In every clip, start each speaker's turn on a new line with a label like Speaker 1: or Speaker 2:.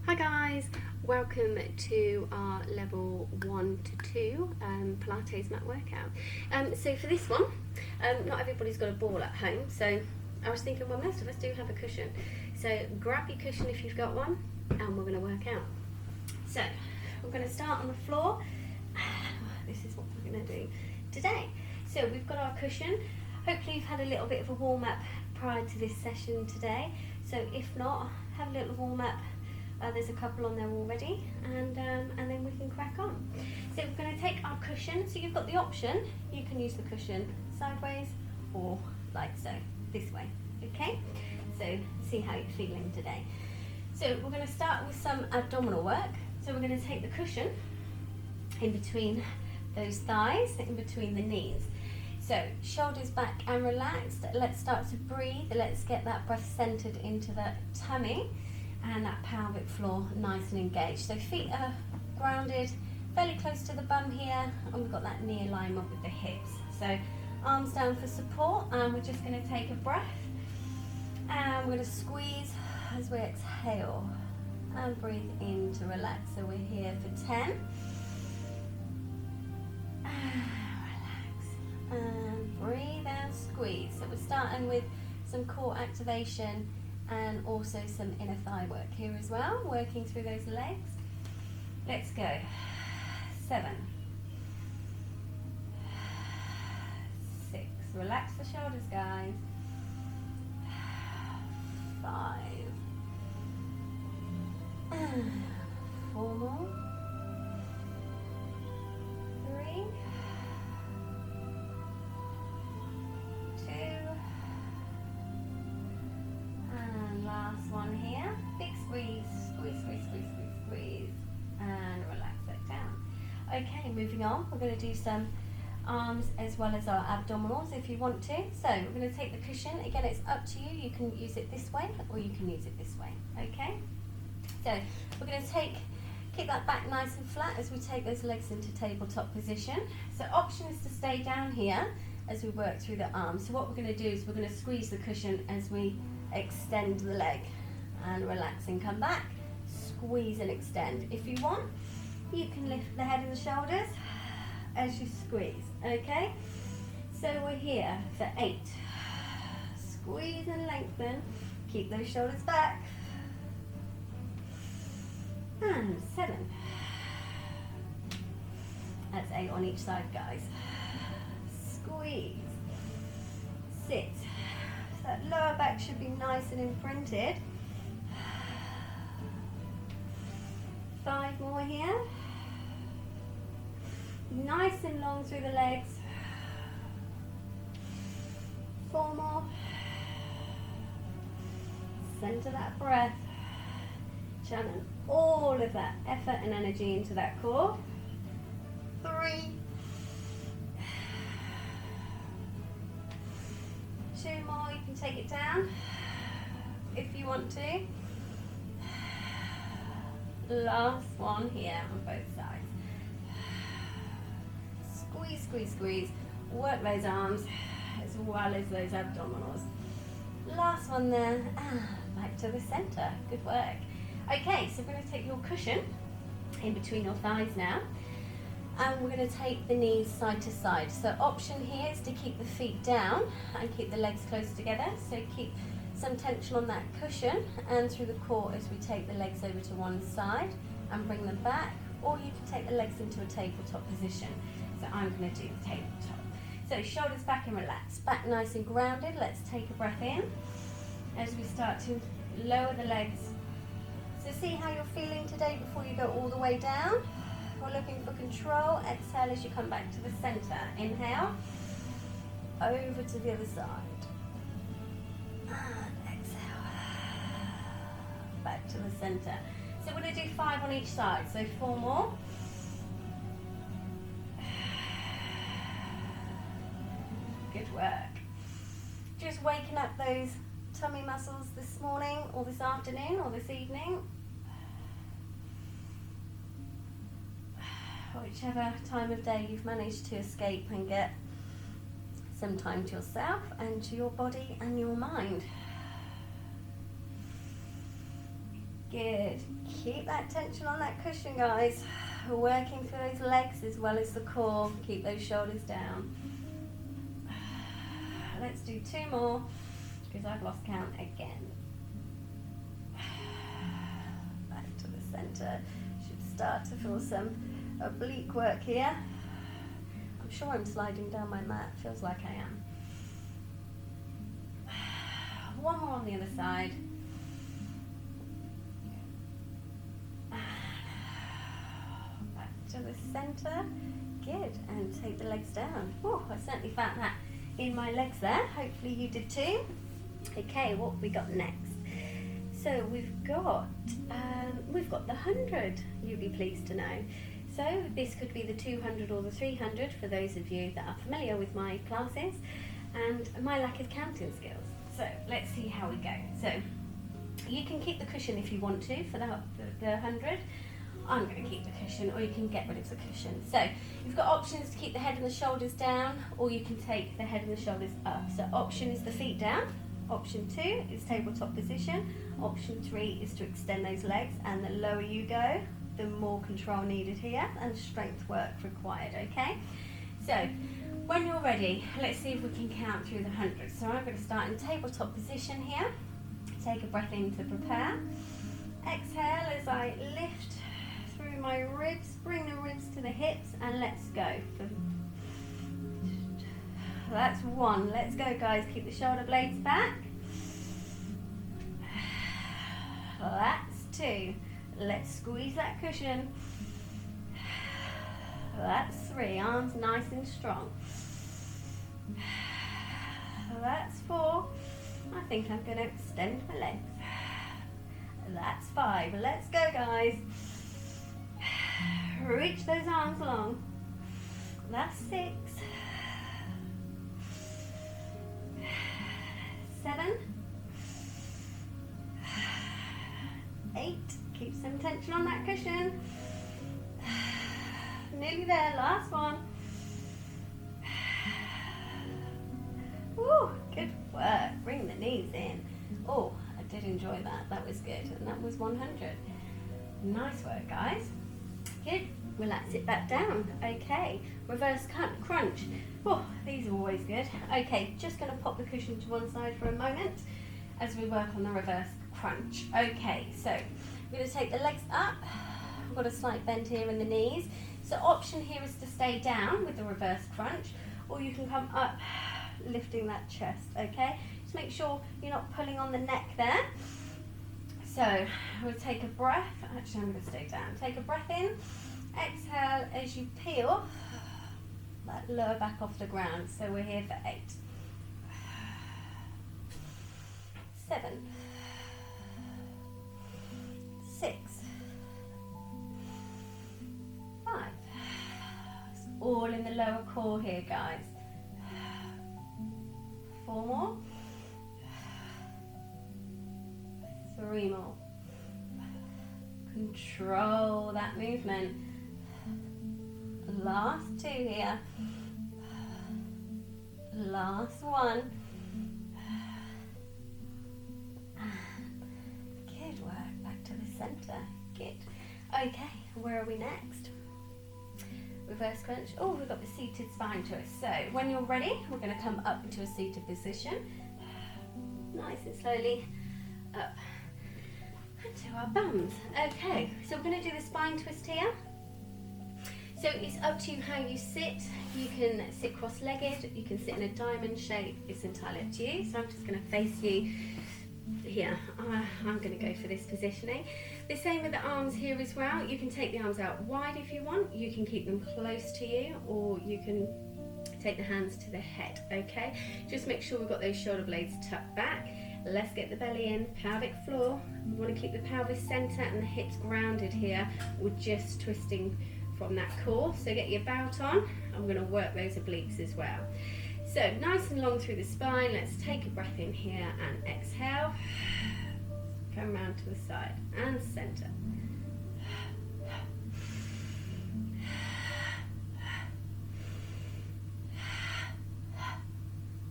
Speaker 1: Hi guys, welcome to our level 1 to 2 Pilates mat workout. So for this one, not everybody's got a ball at home, so I was thinking, well, most of us do have a cushion. So grab your cushion if you've got one, and we're going to work out. So we're going to start on the floor. This is what we're going to do today. So we've got our cushion. Hopefully you've had a little bit of a warm up prior to this session today. So if not, have a little warm up. There's a couple on there already, and then we can crack on. So we're going to take our cushion. So you've got the option, you can use the cushion sideways or like so, this way, okay? So see how you're feeling today. So we're going to start with some abdominal work. So we're going to take the cushion in between those thighs, in between the knees. So shoulders back and relaxed. Let's start to breathe. Let's get that breath centered into the tummy and that pelvic floor nice and engaged. So feet are grounded, fairly close to the bum here, and we've got that knee alignment with the hips. So arms down for support, and we're just going to take a breath, and we're going to squeeze as we exhale, and breathe in to relax. So we're here for 10. Relax, and breathe and squeeze. So we're starting with some core activation and also some inner thigh work here as well, working through those legs. Let's go. 7, 6, relax the shoulders, guys. 5, 4 more. 3, 2, and last one here. Big squeeze, squeeze, squeeze, squeeze, squeeze, squeeze, and relax that down. Okay, moving on. We're going to do some arms as well as our abdominals if you want to. So we're going to take the cushion. Again, it's up to you. You can use it this way or you can use it this way. Okay. So we're going to keep that back nice and flat as we take those legs into tabletop position. So option is to stay down here as we work through the arms. So what we're going to do is we're going to squeeze the cushion as we extend the leg and relax and come back. Squeeze and extend. If you want, you can lift the head and the shoulders as you squeeze. Okay? So we're here for 8. Squeeze and lengthen. Keep those shoulders back. And 7. That's 8 on each side, guys. Squeeze. Sit. So that lower back should be nice and imprinted. 5 more here. Nice and long through the legs. 4 more. Center that breath. Channel all of that effort and energy into that core. 3. 2 more, you can take it down if you want to. Last one here on both sides. Squeeze, squeeze, squeeze. Work those arms as well as those abdominals. Last one there. Back to the center. Good work. Okay, so we're going to take your cushion in between your thighs now, and we're going to take the knees side to side. So option here is to keep the feet down and keep the legs close together. So keep some tension on that cushion and through the core as we take the legs over to one side and bring them back, or you can take the legs into a tabletop position. So I'm going to do the tabletop. So shoulders back and relax. Back nice and grounded. Let's take a breath in as we start to lower the legs. So see how you're feeling today before you go all the way down. We're looking for control. Exhale as you come back to the center. Inhale. Over to the other side. And exhale. Back to the center. So we're going to do 5 on each side. So 4 more. Good work. Just waking up those tummy muscles this morning or this afternoon or this evening. Whichever time of day you've managed to escape and get some time to yourself and to your body and your mind. Good. Keep that tension on that cushion, guys. We're working through those legs as well as the core. Keep those shoulders down. Let's do 2 more because I've lost count again. Back to the center. Should start to feel some oblique work here. I'm sure I'm sliding down my mat. Feels like I am. 1 more on the other side. Back to the center. Good. And take the legs down. Oh, I certainly found that in my legs there. Hopefully you did too. Okay, what have we got next? So we've got the 100, you'll be pleased to know. So this could be the 200 or the 300 for those of you that are familiar with my classes and my lack of counting skills. So let's see how we go. So you can keep the cushion if you want to for the 100. I'm going to keep the cushion, or you can get rid of the cushion. So you've got options to keep the head and the shoulders down, or you can take the head and the shoulders up. So option is the feet down. Option 2 is tabletop position. Option 3 is to extend those legs, and the lower you go, the more control needed here and strength work required, okay? So when you're ready, let's see if we can count through the 100. So I'm going to start in tabletop position here. Take a breath in to prepare. Exhale as I lift through my ribs, bring the ribs to the hips, and let's go. That's 1. Let's go, guys. Keep the shoulder blades back. That's 2. Let's squeeze that cushion. That's 3. Arms nice and strong. That's 4. I think I'm going to extend my legs. That's 5. Let's go, guys. Reach those arms long. That's 6. 7. 8. Keep some tension on that cushion. Nearly there. Last one. Woo, good work. Bring the knees in. Oh, I did enjoy that. That was good. And that was 100. Nice work, guys. Good. Relax it back down. Okay. Reverse crunch. Oh, these are always good. Okay, just going to pop the cushion to one side for a moment as we work on the reverse crunch. Okay, so we're going to take the legs up. I've got a slight bend here in the knees. So option here is to stay down with the reverse crunch, or you can come up, lifting that chest, okay? Just make sure you're not pulling on the neck there. So we'll take a breath. Actually, I'm going to stay down. Take a breath in. Exhale as you peel that lower back off the ground. So we're here for 8. 7. 6. 5. It's all in the lower core here, guys. 4 more. 3 more. Control that movement. Last 2 here. Last 1. Good work. Back to the center. Good. Okay, where are we next? Reverse crunch. Oh, we've got the seated spine twist. So when you're ready, we're going to come up into a seated position. Nice and slowly up into our bums. Okay, so we're going to do the spine twist here. So it's up to you how you sit. You can sit cross-legged, you can sit in a diamond shape. It's entirely up to you. So I'm just going to face you here. I'm going to go for this positioning. The same with the arms here as well. You can take the arms out wide if you want. You can keep them close to you, or you can take the hands to the head, okay? Just make sure we've got those shoulder blades tucked back. Let's get the belly in, pelvic floor. We want to keep the pelvis center and the hips grounded here. We're just twisting from that core. So get your bout on. I'm going to work those obliques as well. So nice and long through the spine. Let's take a breath in here and exhale. Come round to the side and center.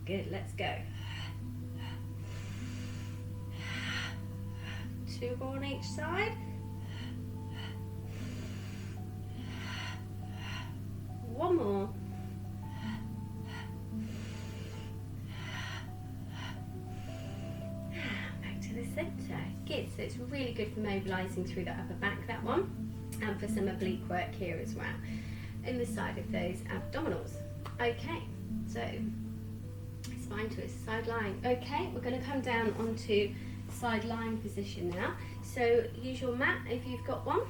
Speaker 1: Good, let's go. 2 more on each side. One more. Back to the centre. Good, so it's really good for mobilising through the upper back, that one, and for some oblique work here as well, in the side of those abdominals. Okay, so spine twist, side lying. Okay, we're going to come down onto side lying position now. So use your mat if you've got one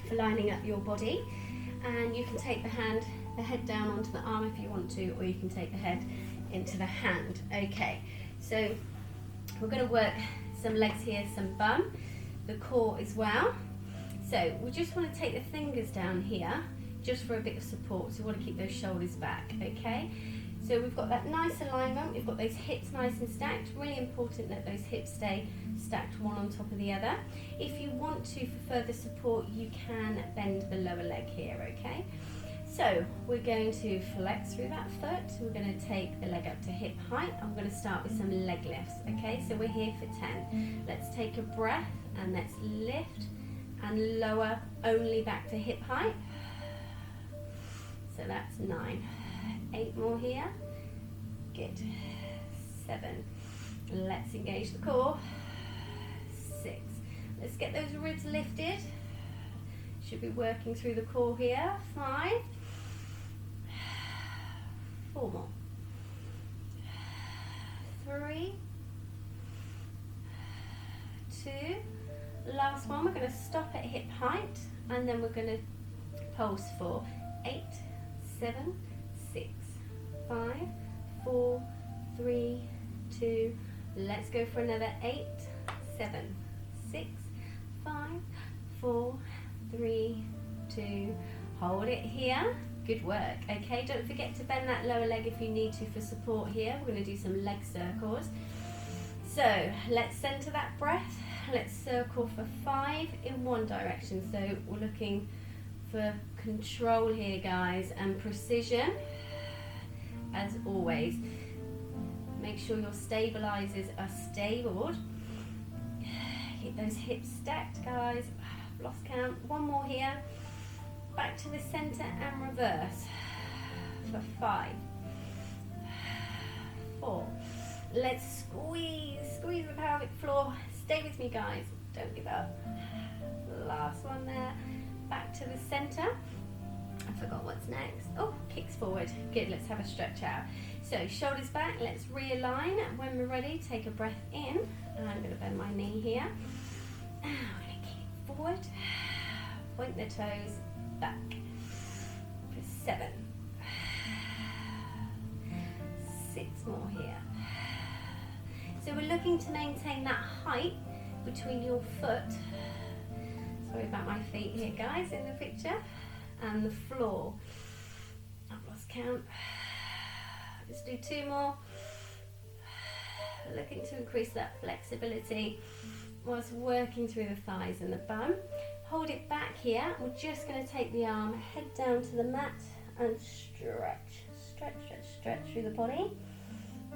Speaker 1: for lining up your body, and you can take the head down onto the arm if you want to, or you can take the head into the hand. Okay, so we're going to work some legs here, some bum, the core as well. So we just want to take the fingers down here just for a bit of support, so we want to keep those shoulders back. Okay, so we've got that nice alignment, we've got those hips nice and stacked. Really important that those hips stay stacked one on top of the other. If you want to, for further support, you can bend the lower leg here. Okay, so we're going to flex through that foot. We're going to take the leg up to hip height. I'm going to start with some leg lifts. Okay, so we're here for 10. Let's take a breath and let's lift and lower only back to hip height. So that's 9. 8 more here. Good. 7. Let's engage the core. 6. Let's get those ribs lifted. Should be working through the core here. 5. 4 more. 3. 2. Last one. We're going to stop at hip height, and then we're going to pulse for 8, 7, 6, 5, 4, 3, 2. Let's go for another 8, 7, 6, 5, 4, 3, 2. Hold it here. Good work. Okay, don't forget to bend that lower leg if you need to for support here. We're going to do some leg circles. So let's center that breath. Let's circle for 5 in one direction. So we're looking for control here, guys, and precision as always. Make sure your stabilizers are stable. Keep those hips stacked, guys. Lost count. 1 more here. Back to the center and reverse for 5, 4. Let's squeeze the pelvic floor. Stay with me, guys. Don't give up. Last one there. Back to the center. I forgot what's next. Oh, kicks forward. Good, let's have a stretch out. So shoulders back, let's realign. When we're ready, take a breath in. And I'm going to bend my knee here. And we're going to kick forward. Point the toes back. For 7. 6 more here. So we're looking to maintain that height between your foot. Sorry about my feet here, guys, in the picture. And the floor. I've lost count. Let's do 2 more. Looking to increase that flexibility whilst working through the thighs and the bum. Hold it back here. We're just going to take the arm, head down to the mat and stretch. Stretch, stretch, stretch through the body.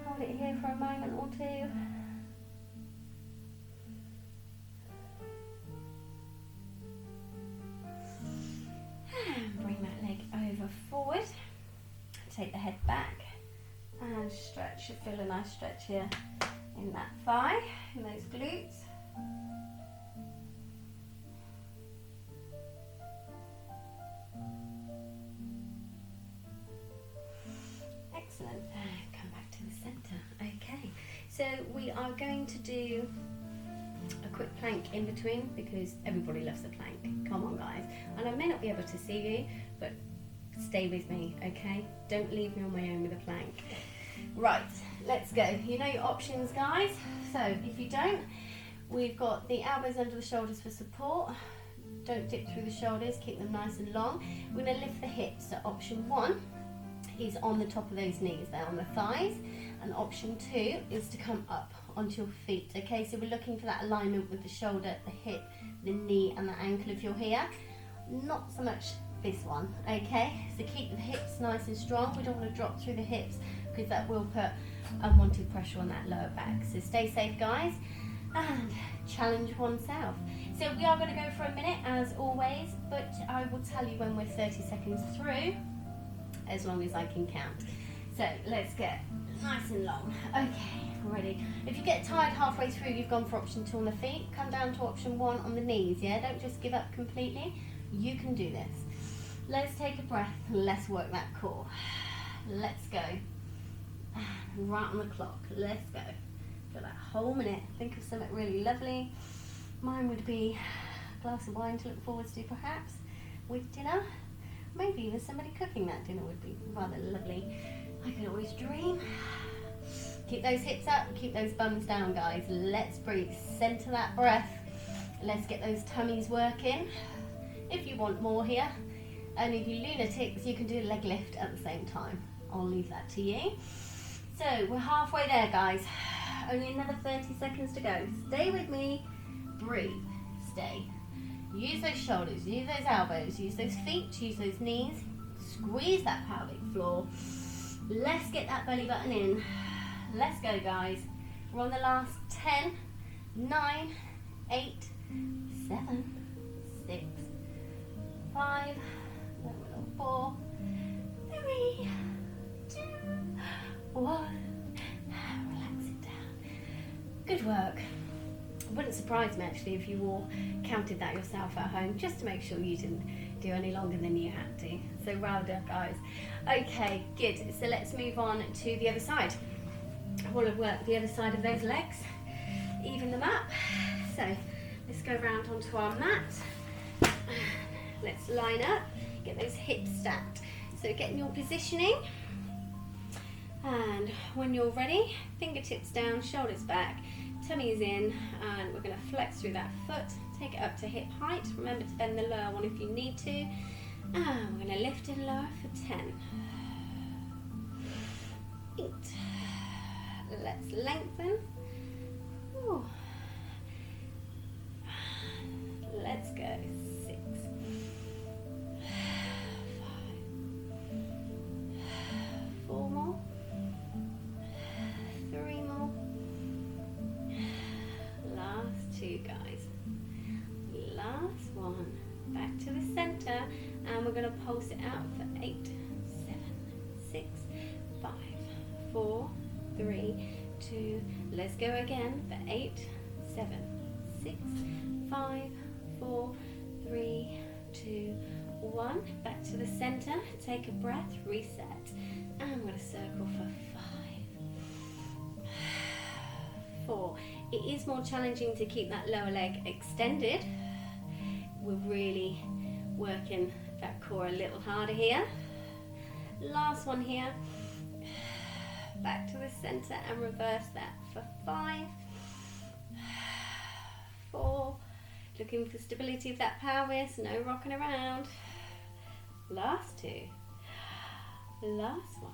Speaker 1: Hold it here for a moment or 2. And bring that leg over forward. Take the head back and stretch. You feel a nice stretch here in that thigh, in those glutes. Excellent. Come back to the center. Okay, so we are going to do a quick plank in between because everybody loves the plank. Come on, guys. And I may not be able to see you, but stay with me, okay? Don't leave me on my own with a plank. Right, let's go. You know your options, guys. So if you don't, we've got the elbows under the shoulders for support. Don't dip through the shoulders, keep them nice and long. We're going to lift the hips. So option 1 is on the top of those knees, there on the thighs. And option 2 is to come up onto your feet. Okay, so we're looking for that alignment with the shoulder, the hip, the knee and the ankle if you're here. Not so much this one, okay? So keep the hips nice and strong. We don't want to drop through the hips because that will put unwanted pressure on that lower back. So stay safe, guys. and challenge oneself. So we are going to go for a minute as always, but I will tell you when we're 30 seconds through, as long as I can count. So let's get nice and long. Okay, ready. If you get tired halfway through, you've gone for option 2 on the feet, come down to option 1 on the knees, yeah? Don't just give up completely. You can do this. Let's take a breath and let's work that core. Let's go. Right on the clock. Let's go. For that whole minute, think of something really lovely. Mine would be a glass of wine to look forward to, perhaps, with dinner. Maybe even somebody cooking that dinner would be rather lovely. I could always dream. Keep those hips up, keep those bums down, guys. Let's breathe. Center that breath. Let's get those tummies working. If you want more here, and if you lunatics, you can do a leg lift at the same time. I'll leave that to you. So we're halfway there, guys. Only another 30 seconds to go. Stay with me. Breathe. Stay. Use those shoulders, use those elbows, use those feet, use those knees. Squeeze that pelvic floor. Let's get that belly button in. Let's go, guys. We're on the last 10, 9, 8, 7, 6, 5, 4, 3, 2, 1. Relax it down. Good work. It wouldn't surprise me actually if you all counted that yourself at home, just to make sure you didn't do any longer than you had to. So well done, guys. Okay, good. So let's move on to the other side. I want to work the other side of those legs, even them up. So let's go around onto our mat. Let's line up, get those hips stacked. So get in your positioning. And when you're ready, fingertips down, shoulders back, tummy is in, and we're going to flex through that foot, take it up to hip height. Remember to bend the lower one if you need to. And we're going to lift and lower for 10. 8. Let's lengthen. Ooh. Let's go. 6. 5. 4 more. 3 more. Last 2, guys. Last one. Back to the center, and we're going to pulse it out for 8, 7, 6, 5, 4, 3, 2. Let's go again for 8, 7, 6, 5, 4, 3, 2, 1. Back to the center. Take a breath. Reset. And I'm going to circle for 5, 4. It is more challenging to keep that lower leg extended. We're really working that core a little harder here. Last one here. Back to the center and reverse that for 5, 4. Looking for stability of that pelvis, no rocking around. Last 2. Last one.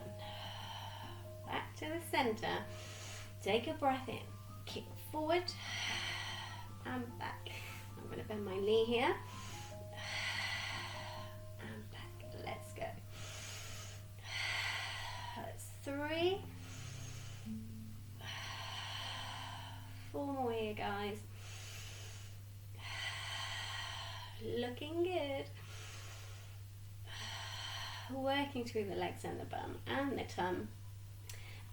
Speaker 1: Back to the center. Take a breath in. Kick forward and back. I'm going to bend my knee here. And back. Let's go. That's 3. 4 more here, guys. Looking good. Working through the legs and the bum and the tum,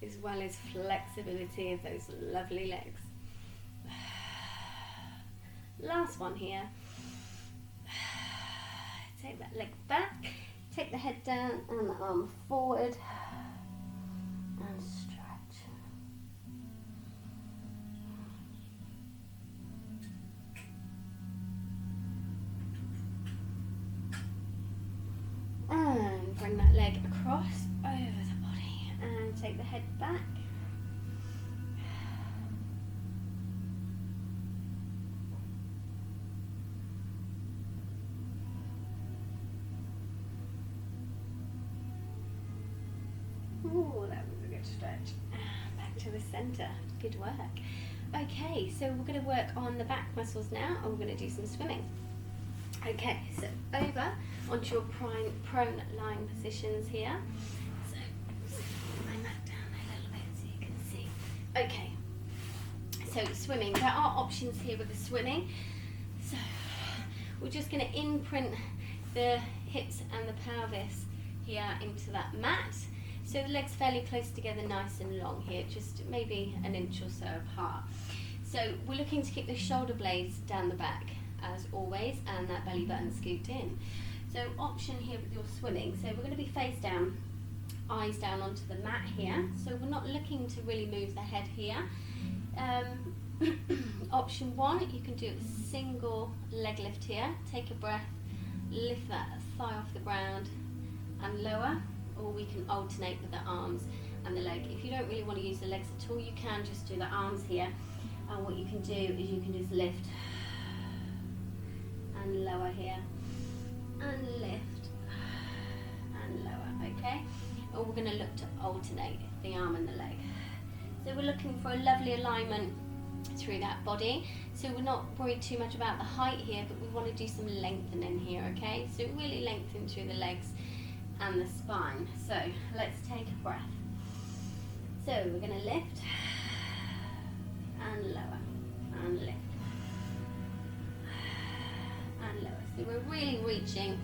Speaker 1: as well as flexibility of those lovely legs. Last one here. Take that leg back, take the head down and the arm forward and stretch. And bring that leg across over the body and take the head back. Ooh, that was a good stretch. Back to the center. Good work. Okay, so we're going to work on the back muscles now, and we're going to do some swimming. Okay, so over onto your prone lying positions here. So my mat down a little bit so you can see. Okay, So swimming, there are options here with the swimming. So we're just going to imprint the hips and the pelvis here into that mat. So the legs fairly close together, nice and long here, just maybe an inch or so apart. So we're looking to keep the shoulder blades down the back as always, and that belly button scooped in. So option here with your swimming, so we're going to be face down, eyes down onto the mat here. So we're not looking to really move the head here. Option one, you can do a single leg lift here. Take a breath, lift that thigh off the ground and lower, or we can alternate with the arms and the leg. If you don't really want to use the legs at all, you can just do the arms here. And what you can do is you can just lift and lower here, and lift and lower, okay? Or we're going to look to alternate the arm and the leg. So we're looking for a lovely alignment through that body. So we're not worried too much about the height here, but we want to do some lengthening here, okay? So really lengthen through the legs and the spine. So let's take a breath. So we're going to lift and lower and lift and lower. So we're really reaching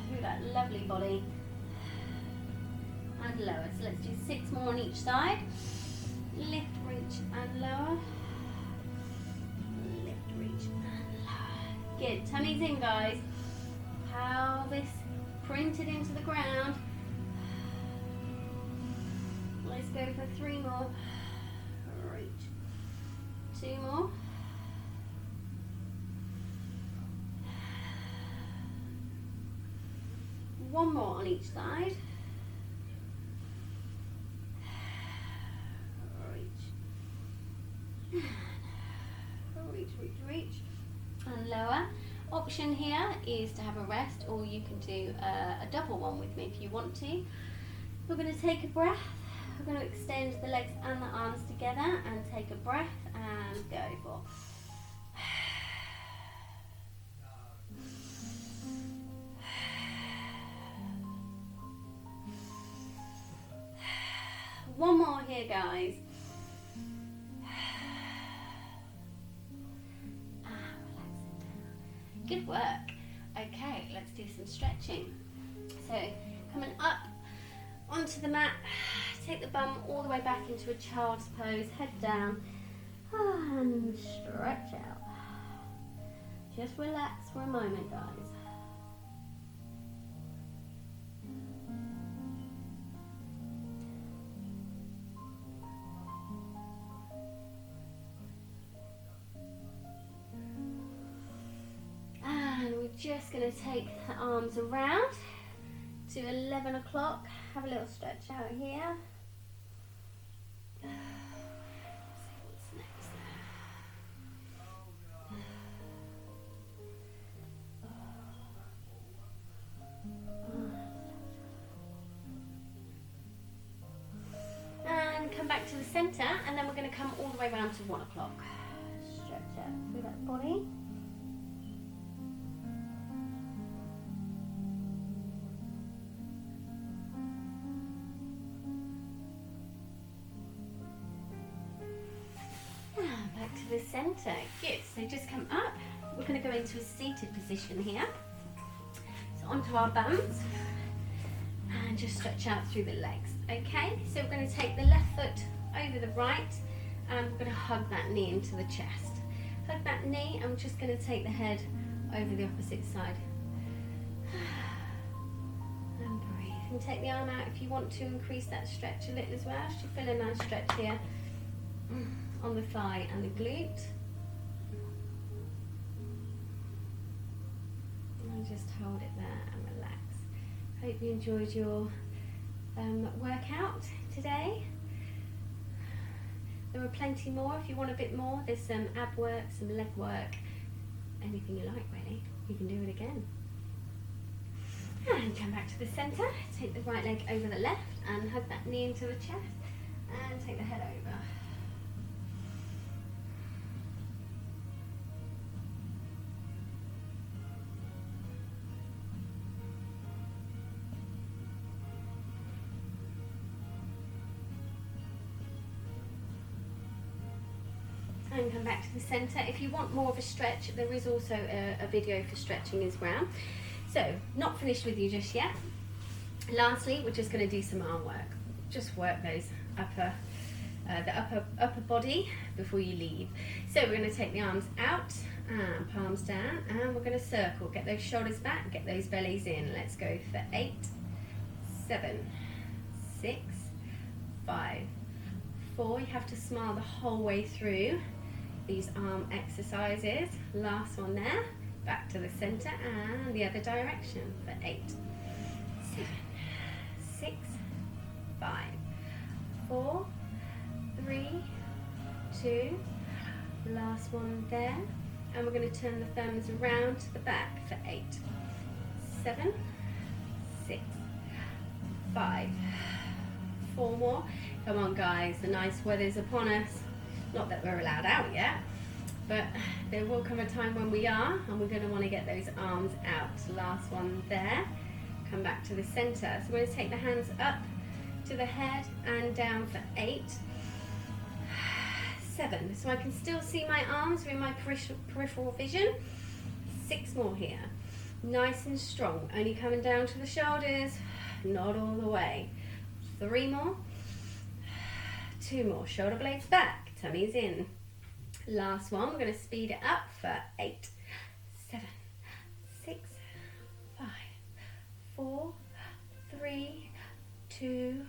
Speaker 1: through that lovely body and lower. So let's do 6 more on each side. Lift, reach and lower. Lift, reach and lower. Good. Tummies in, guys. Pelvis printed into the ground. Let's go for 3 more. Reach. 2 more. One more on each side. Reach and lower. Option here is to have a rest, or you can do a double one with me if you want to. We're going to take a breath. We're going to extend the legs and the arms together and take a breath and go for. One more here, guys. Good work. Okay, let's do some stretching. So coming up onto the mat, take the bum all the way back into a child's pose, head down and stretch out. Just relax for a moment, guys. Just going to take the arms around to 11 o'clock. Have a little stretch out here. Let's see what's next there. And come back to the centre, and then we're going to come all the way around to 1 o'clock. Stretch out through that body. The center. Good. So just come up. We're going to go into a seated position here. So onto our bums and just stretch out through the legs. Okay. So we're going to take the left foot over the right, and we're going to hug that knee into the chest. Hug that knee, and we're just going to take the head over the opposite side. And breathe. And take the arm out if you want to increase that stretch a little as well. Should feel a nice stretch here on the thigh and the glute. And just hold it there and relax. Hope you enjoyed your workout today. There are plenty more if you want a bit more. There's some ab work, some leg work, anything you like really. You can do it again. And come back to the centre. Take the right leg over the left and hug that knee into the chest and take the head over. and come back to the centre. If you want more of a stretch, there is also a video for stretching as well. So, not finished with you just yet. Lastly, we're just going to do some arm work. Just work those upper body before you leave. So we're going to take the arms out and palms down, and we're going to circle. Get those shoulders back, get those bellies in. Let's go for 8, 7, 6, 5, 4. You have to smile the whole way through these arm exercises. Last one there. Back to the center and the other direction for 8, 7, 6, 5, 4, 3, 2. Last one there. And we're going to turn the thumbs around to the back for 8, 7, 6, 5, 4 more. Come on guys, the nice weather's upon us. Not that we're allowed out yet, but there will come a time when we are, and we're going to want to get those arms out. Last one there. Come back to the center. So we're going to take the hands up to the head and down for 8, 7. So I can still see my arms in my peripheral vision. 6 more here. Nice and strong. Only coming down to the shoulders, not all the way. 3 more. 2 more. Shoulder blades back, tummy's in. Last one, we're going to speed it up for 8, 7, 6, 5, 4, 3, 2.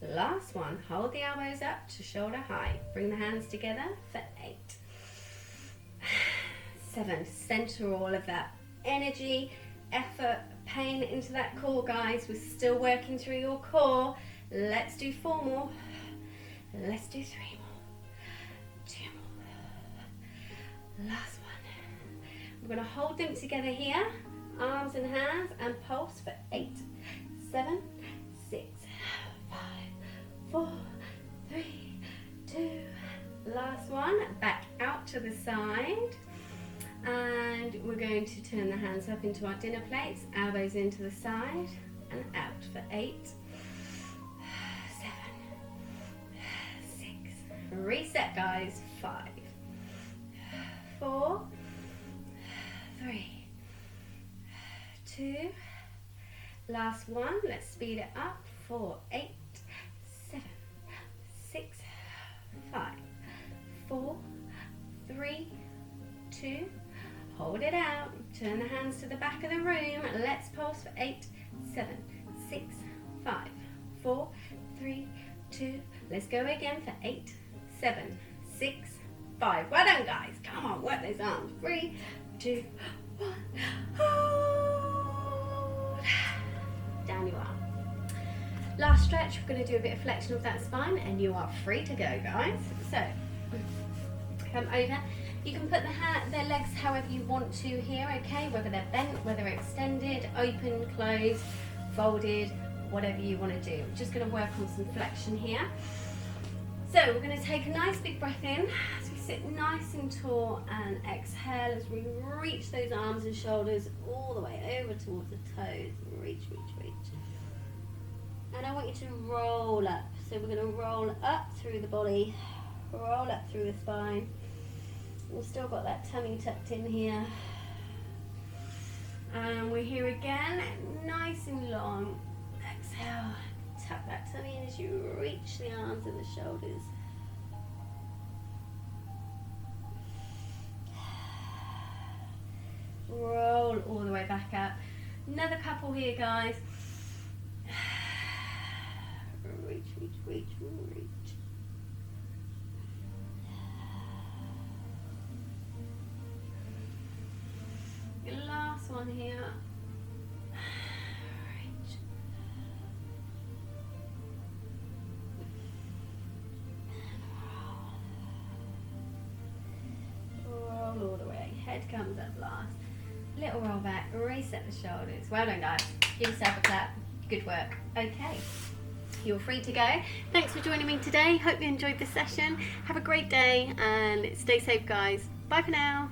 Speaker 1: Last one, hold the elbows up to shoulder height. Bring the hands together for 8, 7. Center all of that energy, effort, pain into that core, guys. We're still working through your core. Let's do 4 more. Let's do 3 more. 2 more. Last one. We're going to hold them together here, arms and hands, and pulse for 8, 7, 6, 5, 4, 3, 2. Last one. Back out to the side. And we're going to turn the hands up into our dinner plates, elbows into the side, and out for 8, 7, 6. Reset, guys. 5, 4, 3, 2. Last one. Let's speed it up for 8, 7, 6, 5, 4, 3, 2. Hold it out. Turn the hands to the back of the room. Let's pulse for 8, 7, 6, 5, 4, 3, 2. Let's go again for 8, 7, 6, 5. Well done, guys. Come on, work those arms. 3, 2, 1. Hold. Down you are. Last stretch. We're going to do a bit of flexion of that spine, and you are free to go, guys. So, come over. You can put the legs however you want to here, okay? Whether they're bent, whether extended, open, closed, folded, whatever you want to do. We're just going to work on some flexion here. So we're going to take a nice big breath in as we sit nice and tall, and exhale as we reach those arms and shoulders all the way over towards the toes. Reach, reach, reach. And I want you to roll up. So we're going to roll up through the body, roll up through the spine. We've still got that tummy tucked in here. And we're here again, nice and long. Exhale, tuck that tummy in as you reach the arms and the shoulders. Roll all the way back up. Another couple here, guys. Reach, reach, reach, reach. Last one here. Reach. Roll all the way. Head comes up last. Little roll back. Reset the shoulders. Well done, guys. Give yourself a clap. Good work. Okay. You're free to go. Thanks for joining me today. Hope you enjoyed this session. Have a great day and stay safe, guys. Bye for now.